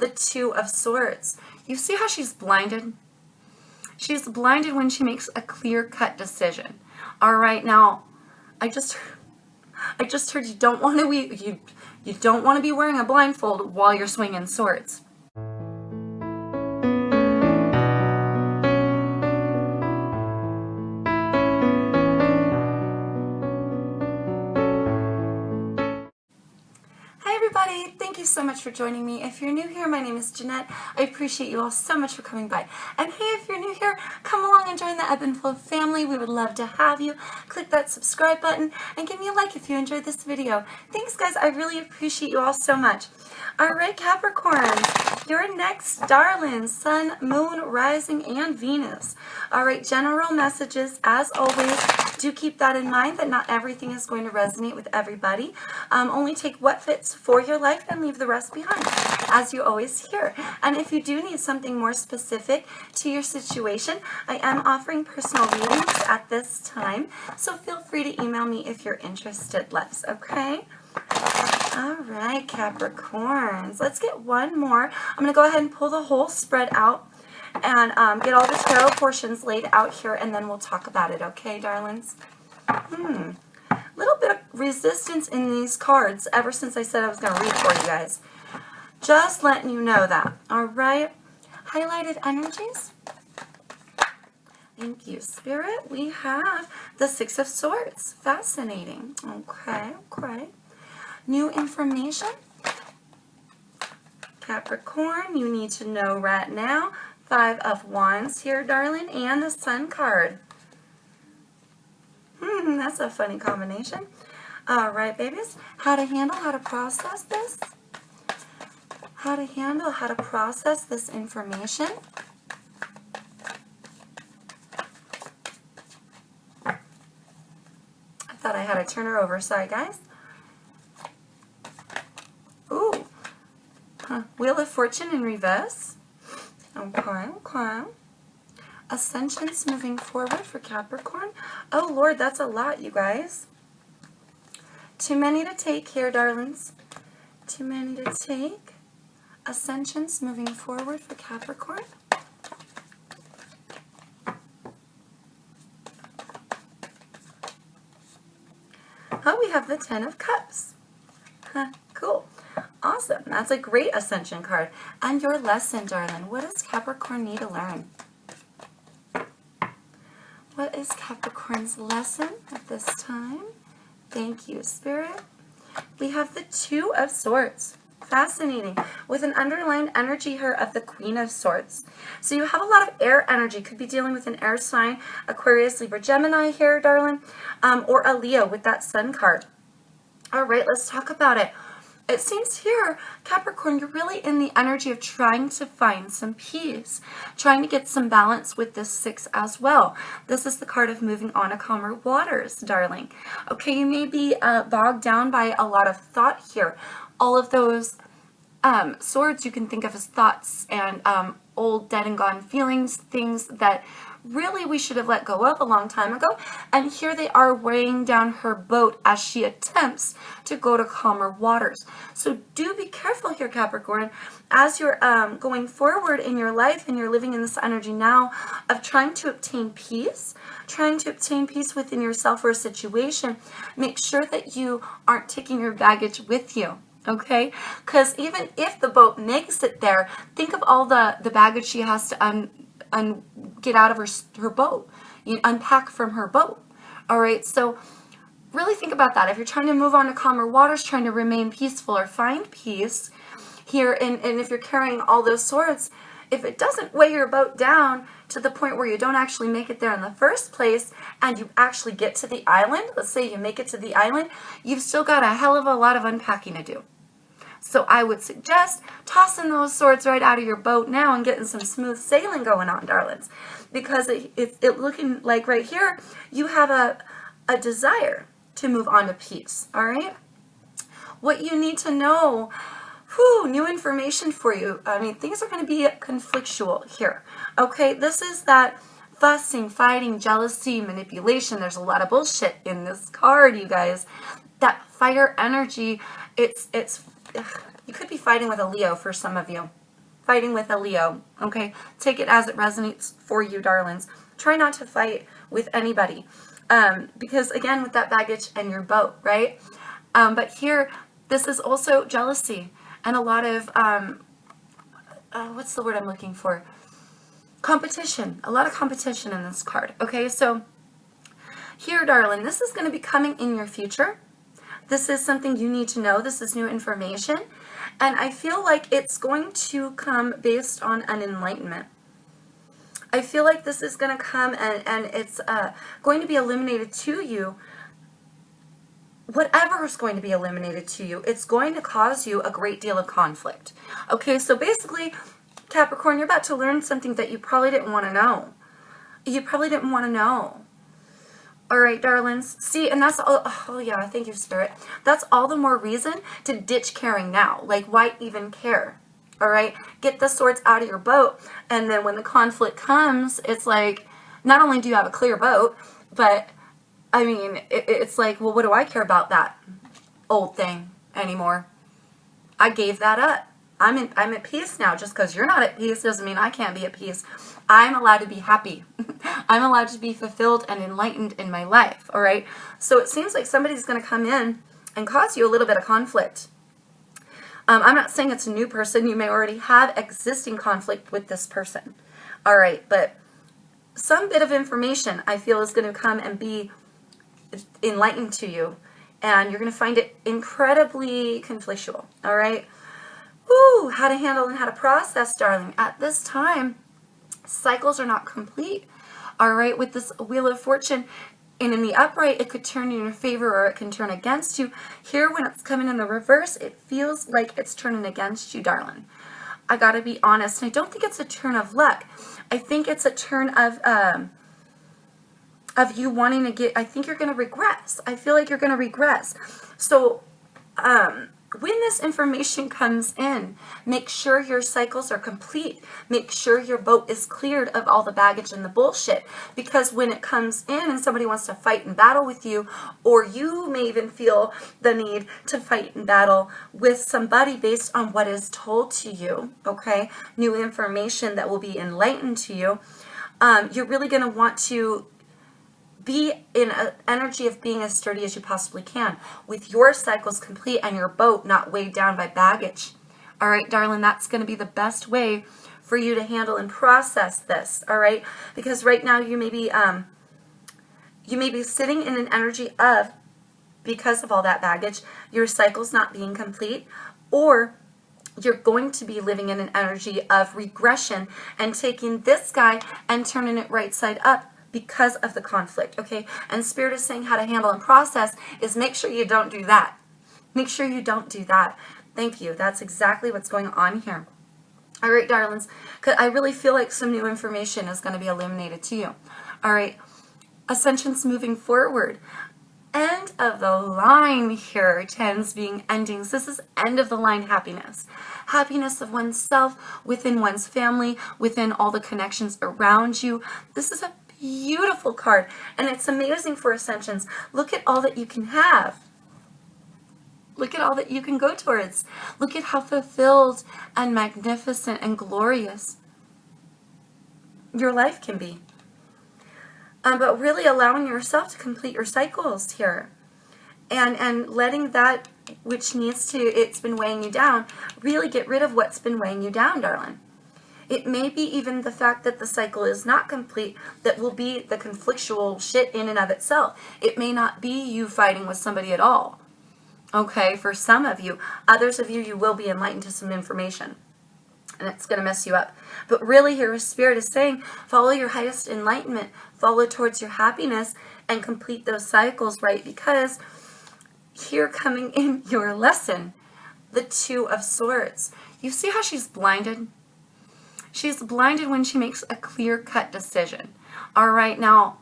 the Two of Swords. You see how she's blinded? She's blinded when she makes a clear-cut decision. All right, now, I just heard you don't want to be you don't want to be wearing a blindfold while you're swinging swords. Everybody, thank you so much for joining me. If you're new here, my name is Jeanette. I appreciate you all so much for coming by. And hey, if you're new here, come along and join the Ebb and Flow family. We would love to have you. Click that subscribe button and give me a like if you enjoyed this video. Thanks, guys. I really appreciate you all so much. All right, Capricorns, your next darlings, Sun, Moon, Rising, and Venus. All right, general messages, as always. Do keep that in mind that not everything is going to resonate with everybody. Only take what fits for your life and leave the rest behind, as you always hear. And if you do need something more specific to your situation, I am offering personal readings at this time, so feel free to email me if you're interested, loves, okay? All right, Capricorns, let's get one more. I'm going to go ahead and pull the whole spread out and get all the tarot portions laid out here, and then we'll talk about it, okay, darlings? Little bit of resistance in these cards ever since I said I was going to read for you guys. Just letting you know that. All right. Highlighted energies. Thank you, Spirit. We have the Six of Swords. Fascinating. Okay, okay. New information. Capricorn, you need to know right now. Five of Wands here, darling, and the Sun card. That's a funny combination. All right, babies. How to handle, how to process this. How to handle, how to process this information. I thought I had to turn her over. Sorry, guys. Ooh. Wheel of Fortune in reverse. Okay, okay. Ascensions moving forward for Capricorn. Oh, Lord, that's a lot, you guys. Too many to take here, darlings. Too many to take. Ascensions moving forward for Capricorn. Oh, we have the Ten of Cups. Cool. Awesome. That's a great Ascension card. And your lesson, darling. What does Capricorn need to learn? What is Capricorn's lesson at this time? Thank you, Spirit. We have the Two of Swords. Fascinating. With an underlined energy here of the Queen of Swords. So you have a lot of air energy. Could be dealing with an air sign, Aquarius, Libra, Gemini here, darling. Or a Leo with that Sun card. All right, let's talk about it. It seems here, Capricorn, you're really in the energy of trying to find some peace, trying to get some balance with this Six as well. This is the card of moving on to calmer waters, darling. Okay, you may be bogged down by a lot of thought here. All of those swords you can think of as thoughts and old dead and gone feelings, things that really we should have let go of a long time ago. And here they are weighing down her boat as she attempts to go to calmer waters. So do be careful here, Capricorn, as you're going forward in your life and you're living in this energy now of trying to obtain peace within yourself or a situation. Make sure that you aren't taking your baggage with you. Okay, because even if the boat makes it there, think of all the baggage she has to get out of her boat, unpack from her boat. All right, so really think about that. If you're trying to move on to calmer waters, trying to remain peaceful or find peace here, and if you're carrying all those swords, if it doesn't weigh your boat down to the point where you don't actually make it there in the first place and you actually get to the island, let's say you make it to the island, you've still got a hell of a lot of unpacking to do. So I would suggest tossing those swords right out of your boat now and getting some smooth sailing going on, darlings. Because it looking like right here, you have a desire to move on to peace, all right? What you need to know, new information for you. I mean, things are going to be conflictual here, okay? This is that fussing, fighting, jealousy, manipulation. There's a lot of bullshit in this card, you guys. That fire energy, you could be fighting with a Leo for some of you. fighting with a Leo, okay? Take it as it resonates for you, darlings. Try not to fight with anybody. Because again, with that baggage and your boat, right? But here, this is also jealousy and a lot of, what's the word I'm looking for? Competition. A lot of competition in this card, okay? So here, darling, this is going to be coming in your future. This is something you need to know. This is new information. And I feel like it's going to come based on an enlightenment. I feel like this is going to come and it's going to be illuminated to you. Whatever is going to be illuminated to you, it's going to cause you a great deal of conflict. Okay, so basically, Capricorn, you're about to learn something that you probably didn't want to know. You probably didn't want to know. All right, darlings. See, and that's all. Oh, yeah, thank you, Spirit. That's all the more reason to ditch caring now. Like, why even care? All right? Get the swords out of your boat, and then when the conflict comes, it's like, not only do you have a clear boat, but, I mean, it's like, well, what do I care about that old thing anymore? I gave that up. I'm at peace now. Just because you're not at peace doesn't mean I can't be at peace. I'm allowed to be happy. I'm allowed to be fulfilled and enlightened in my life, all right? So it seems like somebody's going to come in and cause you a little bit of conflict. I'm not saying it's a new person. You may already have existing conflict with this person, all right? But some bit of information I feel is going to come and be enlightened to you, and you're going to find it incredibly conflictual, all right? Ooh, how to handle and how to process, darling. At this time, cycles are not complete. All right, with this Wheel of Fortune, and in the upright, it could turn in your favor or it can turn against you. Here, when it's coming in the reverse, it feels like it's turning against you, darling. I got to be honest. And I don't think it's a turn of luck. I think it's a turn of you wanting to get, I think you're going to regress. I feel like you're going to regress. So, when this information comes in, make sure your cycles are complete. Make sure your boat is cleared of all the baggage and the bullshit. Because when it comes in and somebody wants to fight and battle with you, or you may even feel the need to fight and battle with somebody based on what is told to you, okay? New information that will be enlightened to you. You're really going to want to be in an energy of being as sturdy as you possibly can with your cycles complete and your boat not weighed down by baggage. All right, darling, that's going to be the best way for you to handle and process this, all right? Because right now you may be sitting in an energy of, because of all that baggage, your cycle's not being complete, or you're going to be living in an energy of regression and taking this guy and turning it right side up because of the conflict, okay? And Spirit is saying how to handle and process is make sure you don't do that. Make sure you don't do that. Thank you. That's exactly what's going on here. All right, darlings, because I really feel like some new information is going to be illuminated to you. All right, Ascension's moving forward. End of the line here, tens being endings. This is end of the line happiness. Happiness of oneself, within one's family, within all the connections around you. This is a beautiful card, and it's amazing for Ascensions. Look at all that you can have. Look at all that you can go towards. Look at how fulfilled and magnificent and glorious your life can be. But really allowing yourself to complete your cycles here. And letting that which needs to, it's been weighing you down, really get rid of what's been weighing you down, darling. It may be even the fact that the cycle is not complete that will be the conflictual shit in and of itself. It may not be you fighting with somebody at all. Okay, for some of you. Others of you, you will be enlightened to some information. And it's going to mess you up. But really here, Spirit is saying, follow your highest enlightenment. Follow towards your happiness and complete those cycles, right? Because here coming in your lesson, the Two of Swords. You see how she's blinded? She's blinded when she makes a clear-cut decision. All right, now,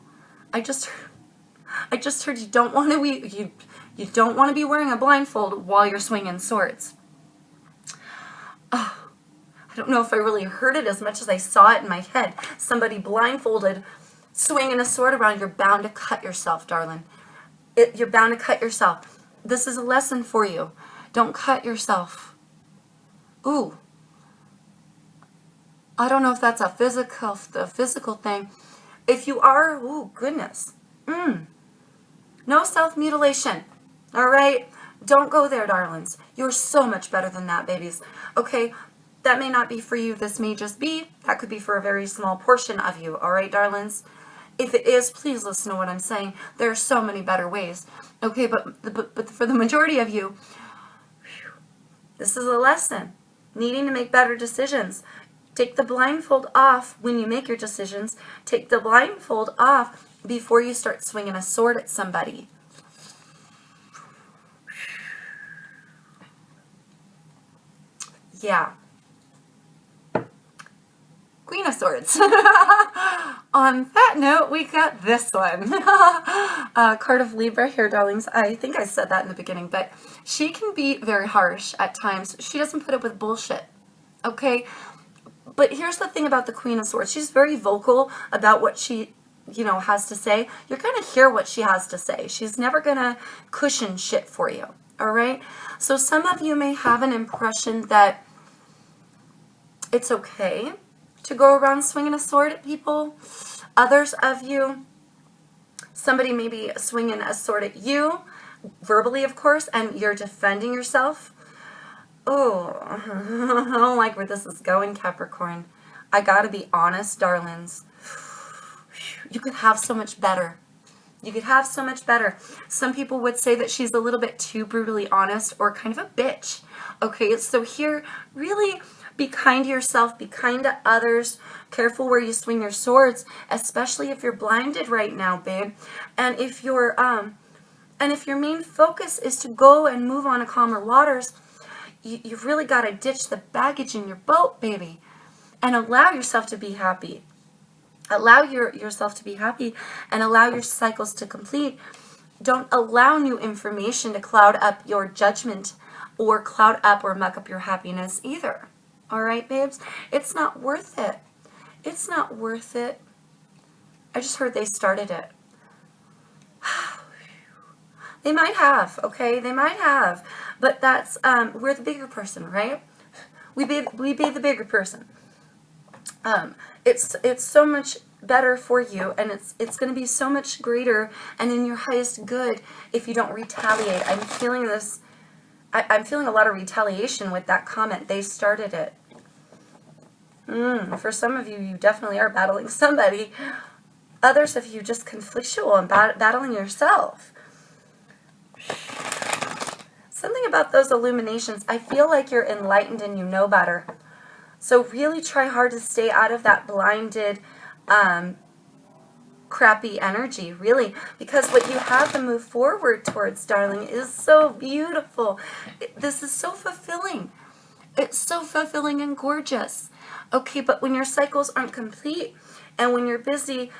I just heard you don't want to be you don't want to be wearing a blindfold while you're swinging swords. Oh, I don't know if I really heard it as much as I saw it in my head. Somebody blindfolded, swinging a sword around. You're bound to cut yourself, darling. You're bound to cut yourself. This is a lesson for you. Don't cut yourself. Ooh. I don't know if that's a physical thing. If you are, oh goodness. No self-mutilation. All right? Don't go there, darlings. You're so much better than that, babies. Okay? That may not be for you. This may just be. That could be for a very small portion of you. All right, darlings? If it is, please listen to what I'm saying. There are so many better ways. Okay, but for the majority of you, this is a lesson. Needing to make better decisions. Take the blindfold off when you make your decisions. Take the blindfold off before you start swinging a sword at somebody. Yeah. Queen of Swords. On that note, we got this one. Card of Libra here, darlings. I think I said that in the beginning, but she can be very harsh at times. She doesn't put up with bullshit. Okay? But here's the thing about the Queen of Swords. She's very vocal about what she, has to say. You're going to hear what she has to say. She's never going to cushion shit for you. All right? So some of you may have an impression that it's okay to go around swinging a sword at people. Others of you, somebody may be swinging a sword at you, verbally, of course, and you're defending yourself. Oh, I don't like where this is going, Capricorn. I gotta be honest, darlings. You could have so much better. You could have so much better. Some people would say that she's a little bit too brutally honest or kind of a bitch. Okay, so here, really be kind to yourself, be kind to others. Careful where you swing your swords, especially if you're blinded right now, babe. And if your main focus is to go and move on to calmer waters, you've really got to ditch the baggage in your boat, baby, and allow yourself to be happy. Allow yourself to be happy and allow your cycles to complete. Don't allow new information to cloud up your judgment or cloud up or muck up your happiness either. All right, babes? It's not worth it. It's not worth it. I just heard they started it. They might have, okay? They might have. But that's, we're the bigger person, right? We be the bigger person. It's so much better for you, and it's going to be so much greater and in your highest good if you don't retaliate. I'm feeling this, I'm feeling a lot of retaliation with that comment. They started it. For some of you, you definitely are battling somebody. Others of you just conflictual and battling yourself. Something about those illuminations, I feel like you're enlightened and you know better. So really try hard to stay out of that blinded, crappy energy, really. Because what you have to move forward towards, darling, is so beautiful. This is so fulfilling. It's so fulfilling and gorgeous. Okay, but when your cycles aren't complete and when you're busy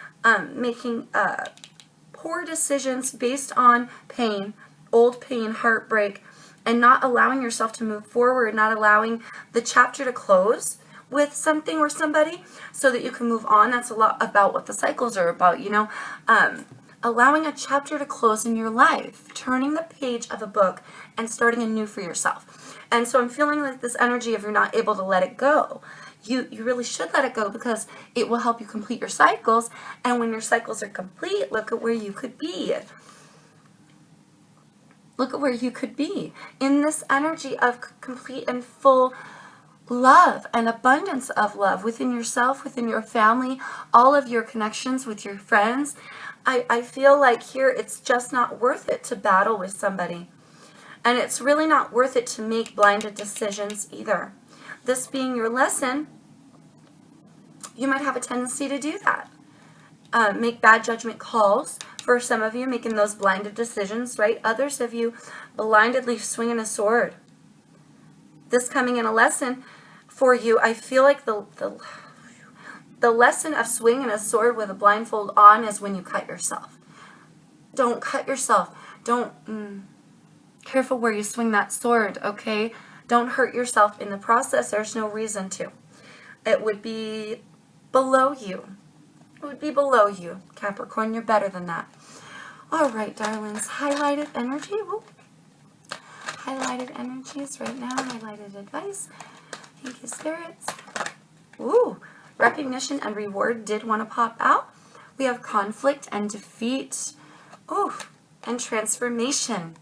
making poor decisions based on pain, old pain, heartbreak, and not allowing yourself to move forward, not allowing the chapter to close with something or somebody so that you can move on. That's a lot about what the cycles are about, allowing a chapter to close in your life, turning the page of a book and starting anew for yourself. And so I'm feeling like this energy of you're not able to let it go. You really should let it go because it will help you complete your cycles. And when your cycles are complete, look at where you could be. Look at where you could be in this energy of complete and full love and abundance of love within yourself, within your family, all of your connections with your friends. I feel like here it's just not worth it to battle with somebody. And it's really not worth it to make blinded decisions either. This being your lesson, you might have a tendency to do that. Make bad judgment calls. For some of you, making those blinded decisions, right? Others of you, blindedly swinging a sword. This coming in a lesson for you, I feel like the lesson of swinging a sword with a blindfold on is when you cut yourself. Don't cut yourself. Don't... Careful where you swing that sword, okay? Don't hurt yourself in the process. There's no reason to. It would be below you. It would be below you, Capricorn. You're better than that. All right, darlings. Highlighted energy. Whoop. Highlighted energies right now. Highlighted advice. Thank you, spirits. Ooh, Recognition and reward did want to pop out. We have conflict and defeat. Oh, and transformation.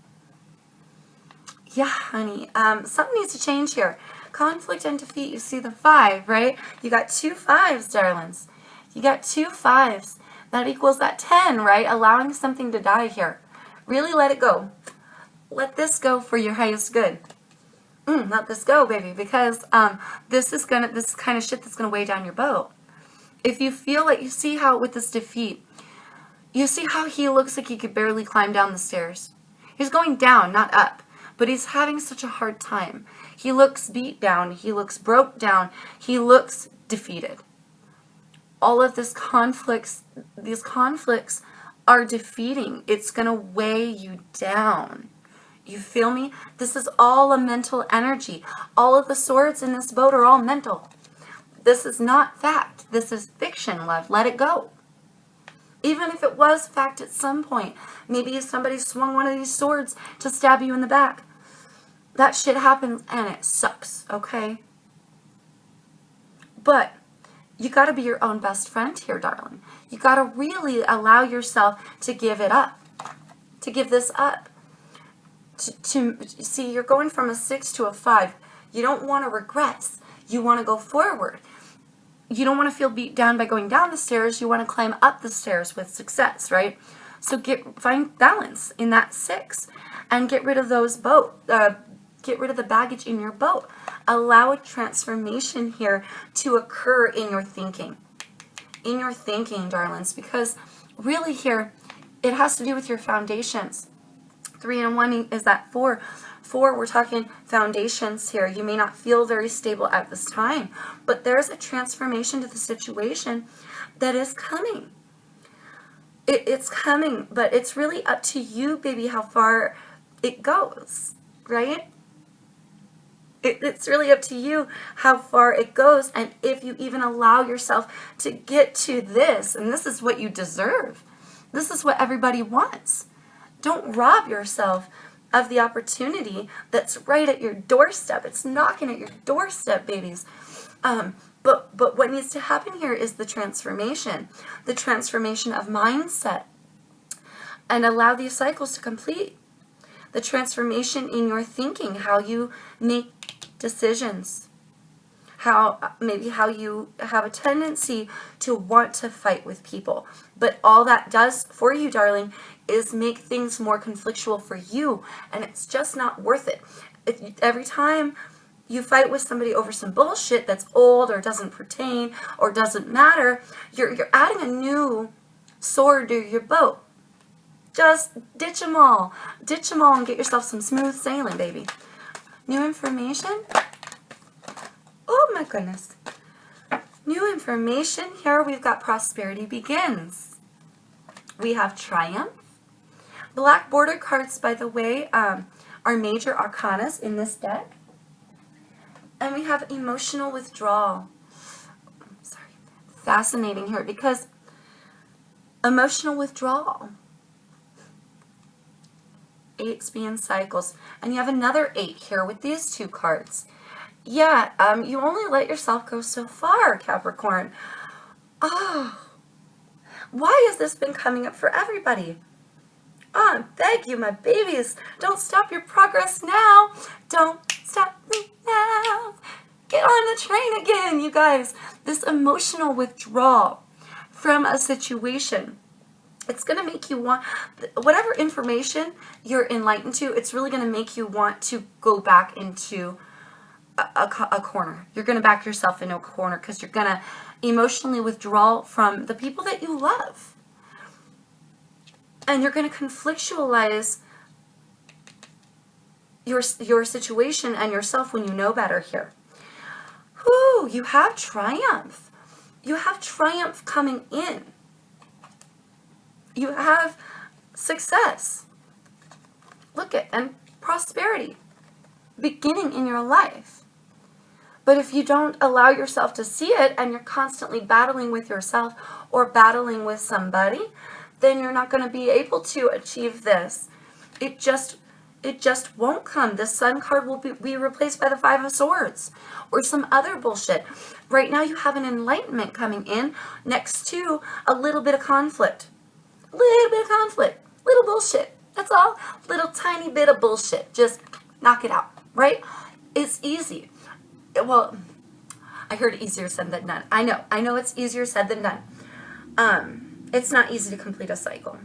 Yeah, honey. Something needs to change here. Conflict and defeat. You see the 5, right? You got 2 5s, darlings. You got 2 5s. That equals that 10, right? Allowing something to die here. Really let it go. Let this go for your highest good. Let this go, baby, because this is kind of shit that's gonna weigh down your boat. If you feel like, you see how with this defeat, you see how he looks like he could barely climb down the stairs. He's going down, not up, but he's having such a hard time. He looks beat down. He looks broke down. He looks defeated. All of these conflicts are defeating. It's gonna weigh you down. You feel me? This is all a mental energy. All of the swords in this boat are all mental. This is not fact. This is fiction, love. Let it go. Even if it was fact at some point, maybe somebody swung one of these swords to stab you in the back. That shit happens and it sucks, okay? But you got to be your own best friend here, darling. You got to really allow yourself to give it up, to give this up. See, you're going from a 6 to a 5. You don't want to regress. You want to go forward. You don't want to feel beat down by going down the stairs. You want to climb up the stairs with success, right? So find balance in that 6 and get rid of get rid of the baggage in your boat. Allow a transformation here to occur in your thinking. In your thinking, darlings, because really here, it has to do with your foundations. 3 and 1 is that 4. 4, we're talking foundations here. You may not feel very stable at this time, but there's a transformation to the situation that is coming. It's coming, but it's really up to you, baby, how far it goes, right? It's really up to you how far it goes, and if you even allow yourself to get to this, and this is what you deserve. This is what everybody wants. Don't rob yourself of the opportunity that's right at your doorstep. It's knocking at your doorstep, babies. But what needs to happen here is the transformation of mindset, and allow these cycles to complete. The transformation in your thinking, how you make decisions, maybe how you have a tendency to want to fight with people. But all that does for you, darling, is make things more conflictual for you, and it's just not worth it. Every time you fight with somebody over some bullshit that's old or doesn't pertain or doesn't matter, you're adding a new sword to your boat. Just ditch them all. Ditch them all and get yourself some smooth sailing, baby. New information? Oh my goodness. New information. Here we've got prosperity begins. We have triumph. Black border cards, by the way, are major arcanas in this deck. And we have emotional withdrawal. Sorry. Fascinating here because emotional withdrawal. 8s being cycles. And you have another 8 here with these 2 cards. Yeah, you only let yourself go so far, Capricorn. Oh, why has this been coming up for everybody? Oh, thank you, my babies. Don't stop your progress now. Don't stop me now. Get on the train again, you guys. This emotional withdrawal from a situation, it's going to make you want, whatever information you're enlightened to, it's really going to make you want to go back into a corner. You're going to back yourself into a corner because you're going to emotionally withdraw from the people that you love. And you're going to conflictualize your situation and yourself when you know better here. Whoo, you have triumph. You have triumph coming in. You have success. Look at, and prosperity beginning in your life. But if you don't allow yourself to see it and you're constantly battling with yourself or battling with somebody, then you're not going to be able to achieve this. It just won't come. The Sun card will be replaced by the Five of Swords or some other bullshit. Right now you have an enlightenment coming in next to a little bit of conflict. A little bit of conflict. Little bullshit. That's all. Little tiny bit of bullshit. Just knock it out, right? It's easy. Well, I heard easier said than done. I know it's easier said than done. It's not easy to complete a cycle.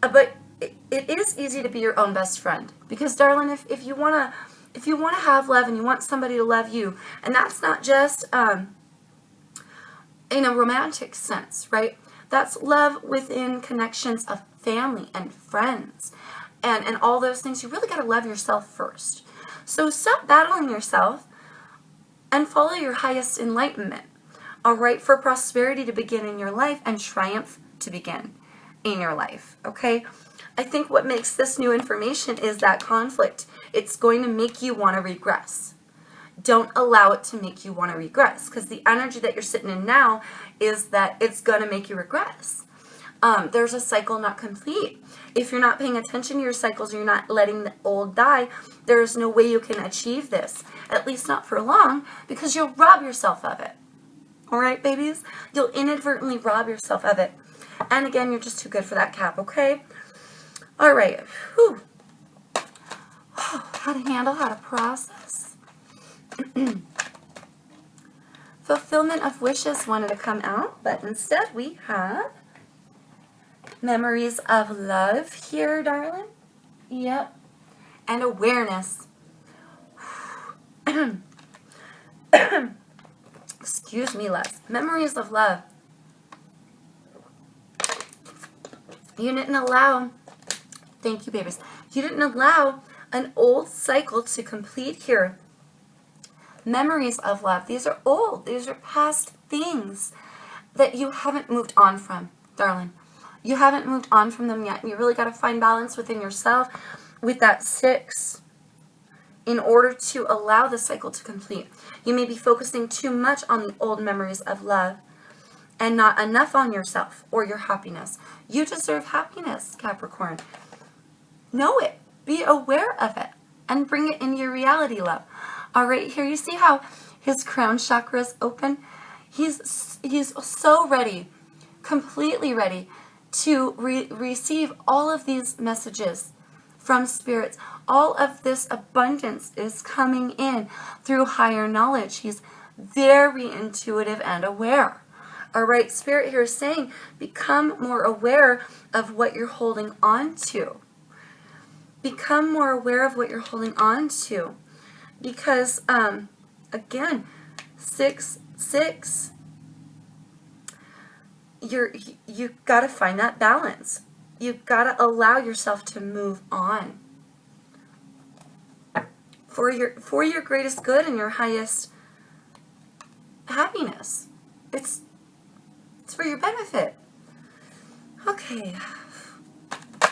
But it is easy to be your own best friend. Because, darling, if you want to have love and you want somebody to love you, and that's not just in a romantic sense, right? That's love within connections of family and friends and all those things. You really got to love yourself first. So stop battling yourself and follow your highest enlightenment. All right, for prosperity to begin in your life and triumph to begin in your life, okay? I think what makes this new information is that conflict. It's going to make you want to regress. Don't allow it to make you want to regress, because the energy that you're sitting in now is that it's going to make you regress. There's a cycle not complete. If you're not paying attention to your cycles, you're not letting the old die, there's no way you can achieve this, at least not for long, because you'll rob yourself of it. All right, babies? You'll inadvertently rob yourself of it. And again, you're just too good for that, Cap, okay? All right. Whew. How to handle, how to process. Fulfillment of wishes wanted to come out, but instead we have memories of love here, darling. Yep. And awareness. Excuse me, Les. Memories of love. You didn't allow, thank you, babies. You didn't allow an old cycle to complete here. Memories of love. These are old. These are past things that you haven't moved on from, darling. You haven't moved on from them yet. You really got to find balance within yourself with that 6 in order to allow the cycle to complete. You may be focusing too much on the old memories of love and not enough on yourself or your happiness. You deserve happiness, Capricorn. Know it. Be aware of it and bring it into your reality, love. All right, here you see how his crown chakra is open. He's so ready, completely ready to receive all of these messages from spirits. All of this abundance is coming in through higher knowledge. He's very intuitive and aware. All right, Spirit here is saying, become more aware of what you're holding on to. Become more aware of what you're holding on to. Because, again, 6-6, you've got to find that balance. You've got to allow yourself to move on. For your greatest good and your highest happiness. It's for your benefit. Okay.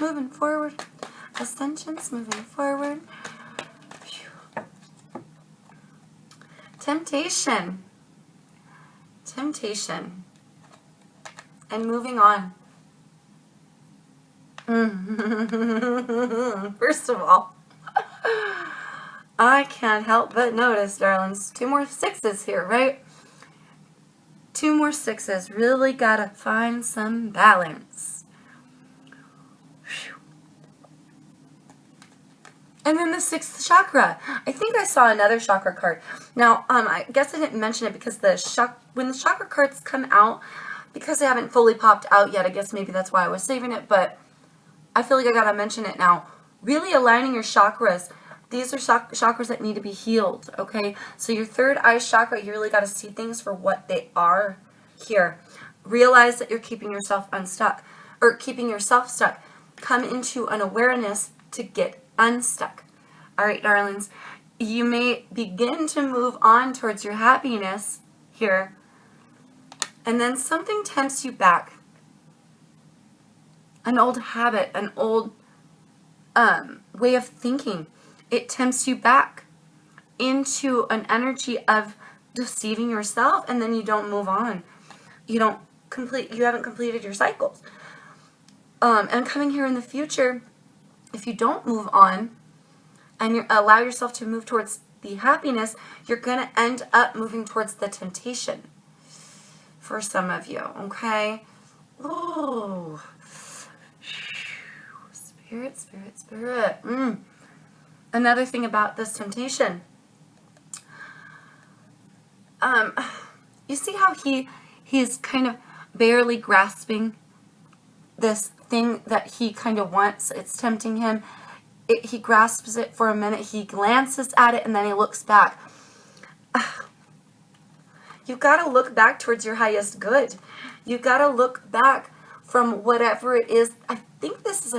Moving forward. Ascensions, moving forward. Temptation. Temptation. And moving on. First of all, I can't help but notice, darlings, 2 more 6s here, right? 2 more 6s. Really gotta find some balance. And then the 6th chakra. I think I saw another chakra card. Now, I guess I didn't mention it because when the chakra cards come out, because they haven't fully popped out yet, I guess maybe that's why I was saving it, but I feel like I gotta mention it now. Really aligning your chakras. These are chakras that need to be healed, okay? So your 3rd eye chakra, you really gotta see things for what they are here. Realize that you're keeping yourself unstuck, or keeping yourself stuck. Come into an awareness to get unstuck. All right, darlings, you may begin to move on towards your happiness here, and then something tempts you back. An old habit, an old way of thinking. It tempts you back into an energy of deceiving yourself, and then you don't move on. You haven't completed your cycles. And coming here in the future, if you don't move on and you allow yourself to move towards the happiness, you're going to end up moving towards the temptation for some of you, okay? Oh, spirit, spirit, spirit. Another thing about this temptation, you see how he's kind of barely grasping this thing that he kind of wants. It's tempting him. He grasps it for a minute. He glances at it, and then he looks back. You've got to look back towards your highest good. You've got to look back from whatever it is. I think this is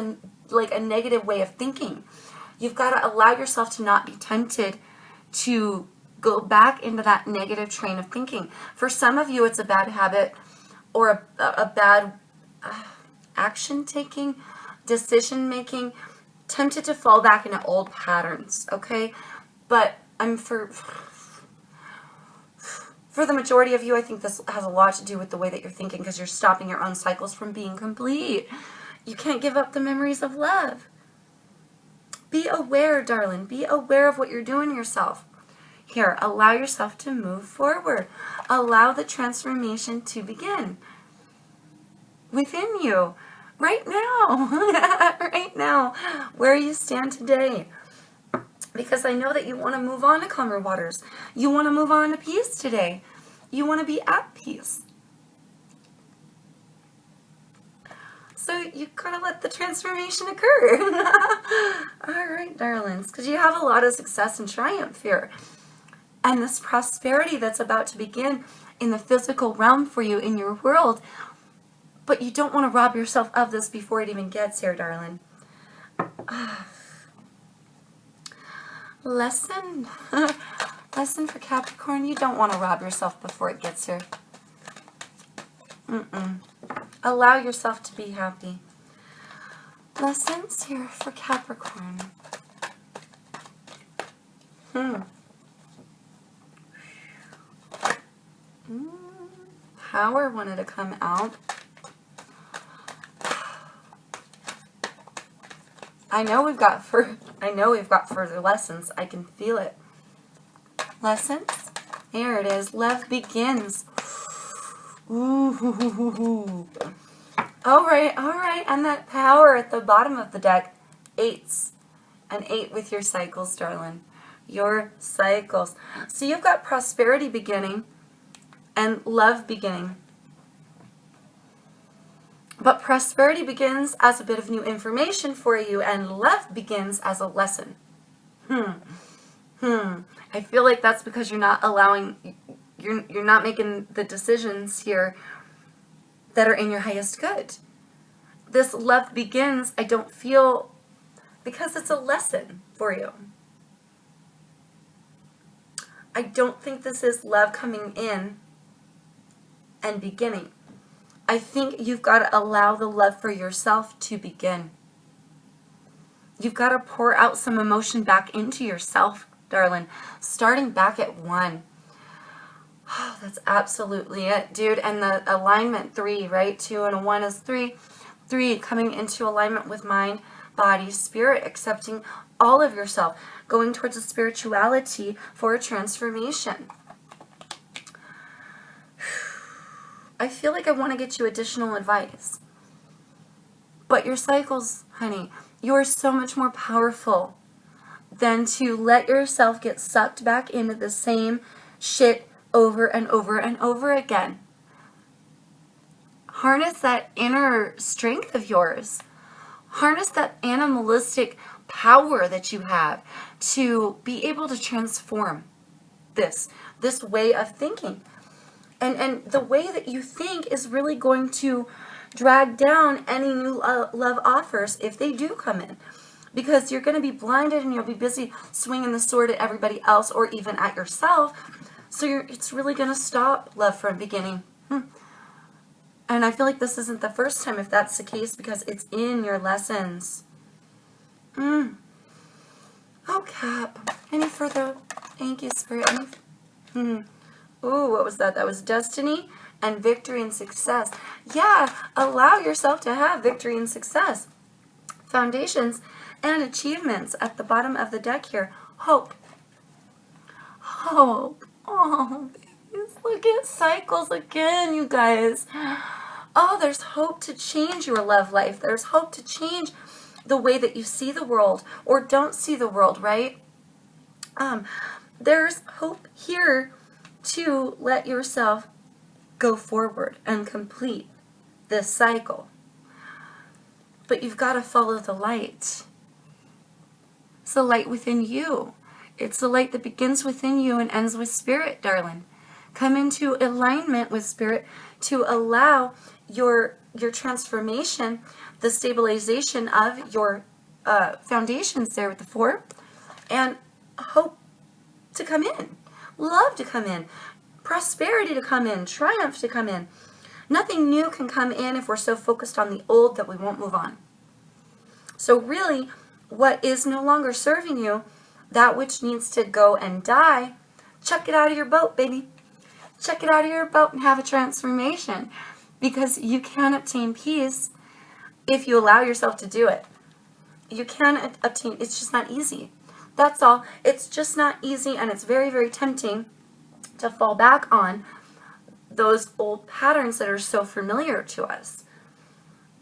like a negative way of thinking. You've got to allow yourself to not be tempted to go back into that negative train of thinking. For some of you, it's a bad habit or a bad action taking, decision making, tempted to fall back into old patterns, okay? But for the majority of you, I think this has a lot to do with the way that you're thinking, because you're stopping your own cycles from being complete. You can't give up the memories of love. Be aware, darling. Be aware of what you're doing to yourself. Here, allow yourself to move forward. Allow the transformation to begin within you. Right now, right now, where you stand today. Because I know that you want to move on to calmer waters. You want to move on to peace today. You want to be at peace. So you gotta let the transformation occur. All right, darlings, because you have a lot of success and triumph here. And this prosperity that's about to begin in the physical realm for you in your world. But you don't want to rob yourself of this before it even gets here, darling. Lesson for Capricorn. You don't want to rob yourself before it gets here. Allow yourself to be happy. Lessons here for Capricorn. Power wanted to come out. I know we've got further lessons. I can feel it. Lessons. There it is. Love begins. Ooh. All right. And that power at the bottom of the deck. 8s. An 8 with your cycles, darling. Your cycles. So you've got prosperity beginning and love beginning. But prosperity begins as a bit of new information for you, and love begins as a lesson. I feel like that's because you're not making the decisions here that are in your highest good. This love begins, I don't feel, because it's a lesson for you. I don't think this is love coming in and beginning. I think you've got to allow the love for yourself to begin. You've got to pour out some emotion back into yourself, darling, starting back at 1. Oh, that's absolutely it, dude. And the alignment 3, right? 2 and a 1 is 3. 3 coming into alignment with mind, body, spirit, accepting all of yourself, going towards a spirituality for a transformation. I feel like I want to get you additional advice. But your cycles, honey, you are so much more powerful than to let yourself get sucked back into the same shit over and over and over again. Harness that inner strength of yours. Harness that animalistic power that you have to be able to transform this way of thinking. And the way that you think is really going to drag down any new love offers if they do come in. Because you're going to be blinded and you'll be busy swinging the sword at everybody else or even at yourself. So it's really going to stop love from beginning. And I feel like this isn't the first time if that's the case, because it's in your lessons. Oh, Cap. Any further? Thank you, Spirit. Ooh, what was that? That was destiny and victory and success. Yeah, allow yourself to have victory and success. Foundations and achievements at the bottom of the deck here. Hope. Hope. Oh, babies. Look at cycles again, you guys. Oh, there's hope to change your love life. There's hope to change the way that you see the world or don't see the world, right? There's hope here to let yourself go forward and complete this cycle. But you've got to follow the light. It's the light within you. It's the light that begins within you and ends with spirit, darling. Come into alignment with spirit to allow your transformation, the stabilization of your foundations there with the 4, and hope to come in, love to come in, prosperity to come in, triumph to come in. Nothing new can come in if we're so focused on the old that we won't move on. So really, what is no longer serving you, that which needs to go and die, chuck it out of your boat, baby. Chuck it out of your boat and have a transformation. Because you can obtain peace if you allow yourself to do it. You can obtain, it's just not easy. That's all. It's just not easy, and it's very, very tempting to fall back on those old patterns that are so familiar to us.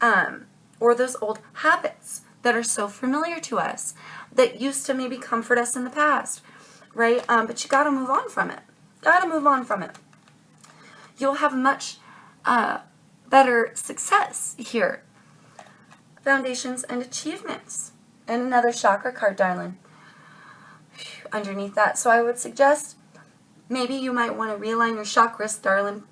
Or those old habits that are so familiar to us that used to maybe comfort us in the past, right? But you got to move on from it. Got to move on from it. You'll have much better success here. Foundations and achievements. And another chakra card, darling, underneath that. So I would suggest maybe you might want to realign your chakras, darling.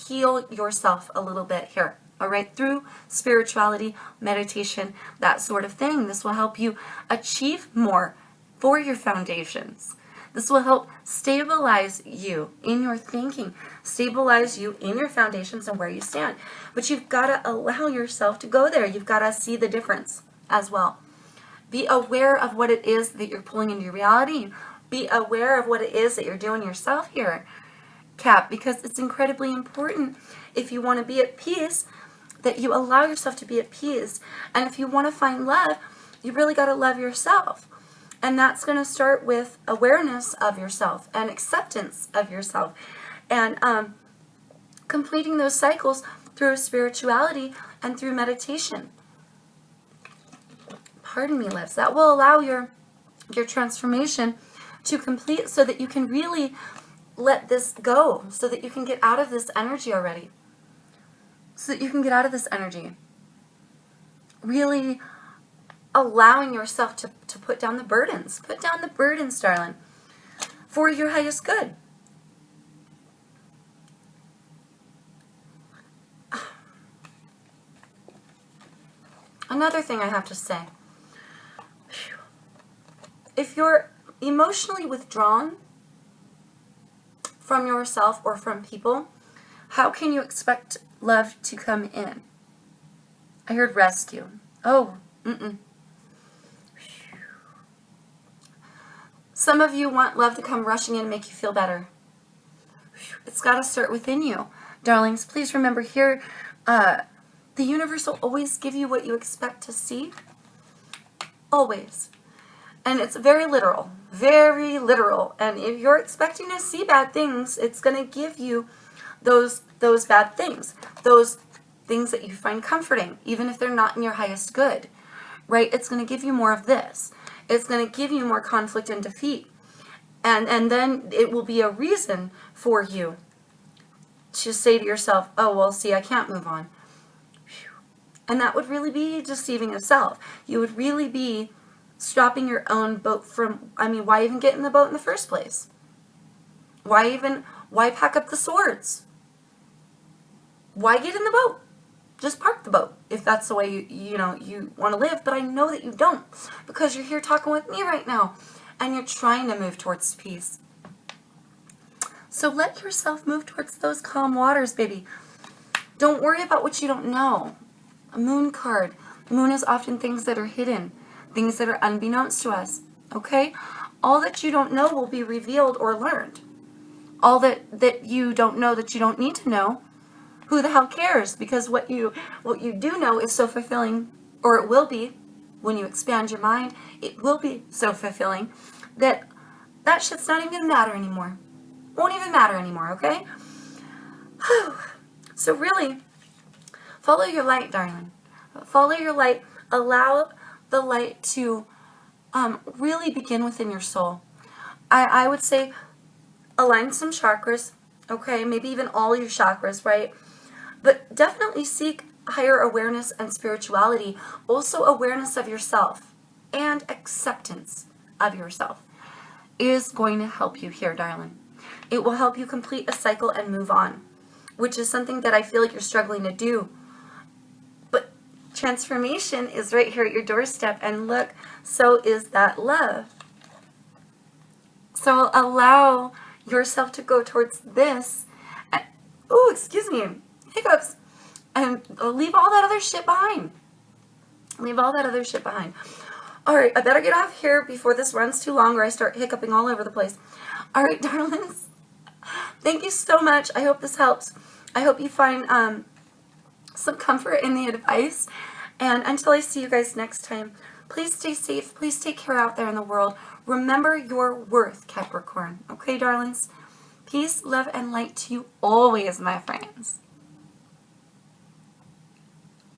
Heal yourself a little bit here. All right, through spirituality, meditation, that sort of thing. This will help you achieve more for your foundations. This will help stabilize you in your thinking, stabilize you in your foundations and where you stand. But you've got to allow yourself to go there. You've got to see the difference as well. Be aware of what it is that you're pulling into your reality. Be aware of what it is that you're doing yourself here, Cap, because it's incredibly important if you want to be at peace, that you allow yourself to be at peace. And if you want to find love, you really got to love yourself. And that's going to start with awareness of yourself and acceptance of yourself. And completing those cycles through spirituality and through meditation. Pardon me, lives. That will allow your transformation to complete so that you can really let this go, so that you can get out of this energy already. So that you can get out of this energy. Really allowing yourself to put down the burdens. Put down the burdens, darling, for your highest good. Another thing I have to say. If you're emotionally withdrawn from yourself or from people, how can you expect love to come in? I heard rescue. Oh, Some of you want love to come rushing in and make you feel better. It's got to start within you. Darlings, please remember here, the universe will always give you what you expect to see. Always. And it's very literal. Very literal. And if you're expecting to see bad things, it's going to give you those bad things. Those things that you find comforting, even if they're not in your highest good. Right? It's going to give you more of this. It's going to give you more conflict and defeat. And then it will be a reason for you to say to yourself, oh, well, see, I can't move on. And that would really be deceiving yourself. You would really be stopping your own boat from, why even get in the boat in the first place? Why pack up the swords? Why get in the boat? Just park the boat if that's the way you want to live. But I know that you don't, because you're here talking with me right now and you're trying to move towards peace. So let yourself move towards those calm waters, baby. Don't worry about what you don't know. A moon card. The moon is often things that are hidden, things that are unbeknownst to us. Okay? All that you don't know will be revealed or learned. All that you don't know that you don't need to know, who the hell cares? Because what you do know is so fulfilling, or it will be. when you expand your mind, it will be so fulfilling that that shit's not even going to matter anymore. Won't even matter anymore, okay? So really, follow your light, darling. Follow your light. Allow the light to really begin within your soul. I would say align some chakras, okay? Maybe even all your chakras, right? But definitely seek higher awareness and spirituality. Also awareness of yourself and acceptance of yourself is going to help you here, darling. It will help you complete a cycle and move on, which is something that I feel like you're struggling to do. But transformation is right here at your doorstep, and look, so is that love. So allow yourself to go towards this. Oh, excuse me, hiccups. And leave all that other shit behind. Leave all that other shit behind. All right, I better get off here before this runs too long or I start hiccuping all over the place. All right, darlings. Thank you so much. I hope this helps. I hope you find some comfort in the advice. And until I see you guys next time, please stay safe. Please take care out there in the world. Remember your worth, Capricorn. Okay, darlings? Peace, love, and light to you always, my friends.